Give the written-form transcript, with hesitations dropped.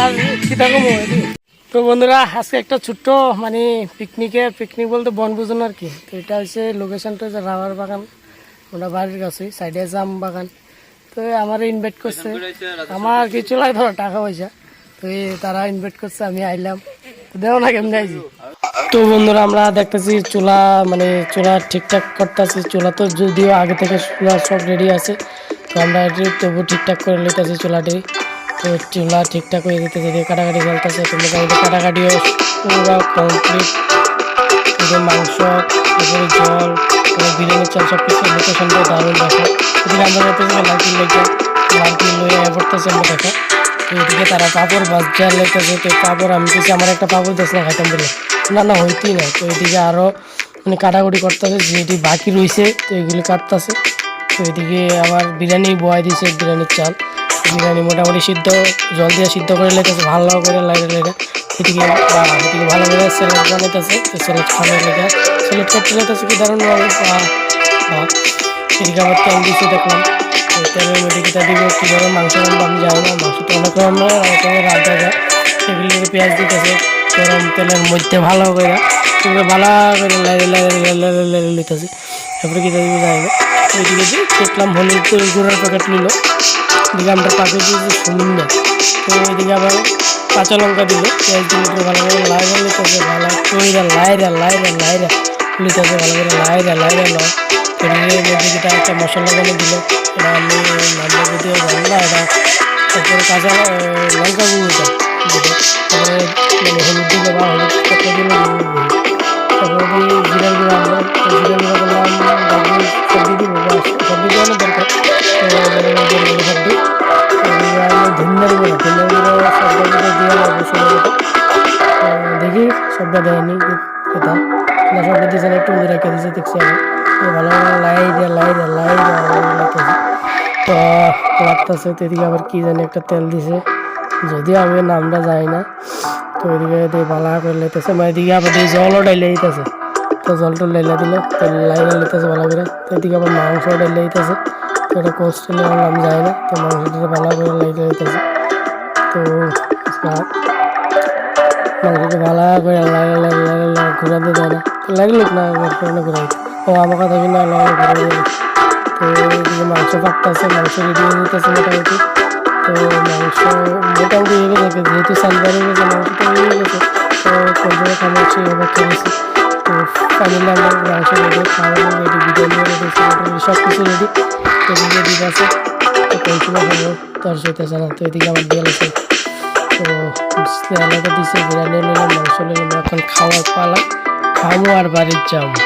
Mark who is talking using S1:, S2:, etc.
S1: আর কি থাকো তো বন্ধুরা আজকে একটা ছোট্ট মানে পিকনিক বলতে বনভোজন আর কি। তো এটা হচ্ছে লোকেশনটা হচ্ছে রাবার বাগান, ওটা বাড়ির কাছে সাইডে জাম বাগান। তো আমার ইনভাইট করছে, আমার কিছু লাগে ধরো টাকা পয়সা, তো তারা ইনভাইট করছে, আমি আইলাম। তো দেখো না কেমনি আইছি। তো বন্ধুরা আমরা দেখতেছি চুলা মানে চুলা ঠিকঠাক করতেছি। চুলা তো যদিও আগে থেকে চুলা সব রেডি আছে, তো আমরা তবু ঠিকঠাক করে নিতেছি চুলাটি। তো চুলা ঠিকঠাক হয়ে যেতেছে, কাটাকাটি চলতেছে। তো মোটামুটি কাটাকাটিও পুরো কমপ্লিট। মাংস, তারপরে জল, বিরিয়ানির চাল সব কিছু লোকেশনটা দারুণ দেখা। এদিকে আমরা দেখতেছি লাইটিং লইয়া পড়তেছে আমরা দেখা। তো এদিকে তারা পাপড় বাজার লেগেছে। তো পাপড় আমি কিছু আমার একটা পাপড় দেশ না খাইতাম বলে না হইতেই না। তো এদিকে আরও মানে কাটাকুটি করতেছে, যেটি বাকি রয়েছে তো এগুলি কাটতেছে। তো এদিকে আবার বিরিয়ানি বয় দিয়েছে, বিরিয়ানির চাল। বিরিয়ানি মোটামুটি সিদ্ধ জল দিয়ে সিদ্ধ করে লেগেছে ভালো করে লাইটে। এদিকে ভালো করে স্যালাড বানাইতেছে। তো স্যালাড খাওয়ার লেগে স্যালাড করতে লেগেছে কি দারুণ এদিকে আবার তেল দিয়েছে দেখলাম। তেলের মধ্যে কিটা দিব কীভাবে মাংস রান্না আমি জানি না। মাংস তো অনেক রকমের রান্না যায়, সেগুলিকে পেঁয়াজ দিতেছে গরম তেলের মধ্যে ভালো করে ভালো করে লাইরে লইতেছে। তারপরে কীটা দিব যাই না। ওইদিকে দেখলাম হলুদ গুঁড়ার প্যাকেট নিল। এদিকে আমরা পাখি দিয়েছি সুমিন। তো ওইদিকে আবার কাঁচা লঙ্কা দিল, পেঁয়াজ দিলে ভালো করে লাইরা লইতেছে, ভালো করে লাইরা লইতেছে, ভালো করে লাইরা লয়। এর মধ্যে যেটা একটা মশলা বানিয়ে দিল, এটা আমি নামটা যদিও জানি না। এটা তারপরে কাঁচা লঙ্কা গুঁড়োটা দিল, তারপরে মানে হলুদ দিল বা হলুদ পাতা দিল, তারপরে জিরার গুঁড়ো আনলো। তো জিরার গুঁড়ো করলাম সবজি দিব, সবজি দেওয়ানো দরকার। তো সবজি ধন্যার গুঁড়ো সবটা দিয়ে অবশ্যই দেখি সবটা দেয়নি এটা সবটা দিয়েছে একটু মধ্যে রেখে দিয়েছে দেখছি আমি। ভালো লাইটেছে তো লাগতেছে। তো এদিকে আবার কি জানি একটা তেল দিছে, যদিও আমি নামটা যাই না। তো এদিকে ভালো করে লাইতেছে, মানে এদিকে আবার জলও ডাইলে দিতেছে। তো জলটা লাইলা দিল, তো লাইলা লিতেছে ভালো করে। তো এদিকে আবার মাংস ডাইলে দিতেছে। তো এটা কোস্টেলে নাম যায় না। তো মাংসটা ভালো করে লাইতে দিতেছে। তো মাংসটা ভালো করে ঘুরাতে দেয় না, লাগলো না ঘুরাই। ও আমার কথা কিনা ঘুরে। তো এদিকে মাংস পাকতেছে, মাংস রেডি হয়ে যেতেছে মোটামুটি। তো মাংস মোটামুটি হয়ে গেছে, যেহেতু সালবার হয়ে গেছে মাংসটা হয়ে গেছে। তো কোনভাবে খাওয়া হচ্ছে এবার খেয়েছি। তো ফাইনালি আমরা মাংস রেডি, খাওয়া রেডি, বিরিয়ানি রেডি, সব কিছু রেডি। তো এদিকে দিক আছে, তো কোন সময় খাবো তার হইতেছে না। তো এদিকে আমার দেয়াল আছে। তো আলাদা দিচ্ছে, বিরিয়ানি নিলাম, মাংস নিলাম, এখন খাওয়ার পালা, খাবো আর বাড়ির যাবো।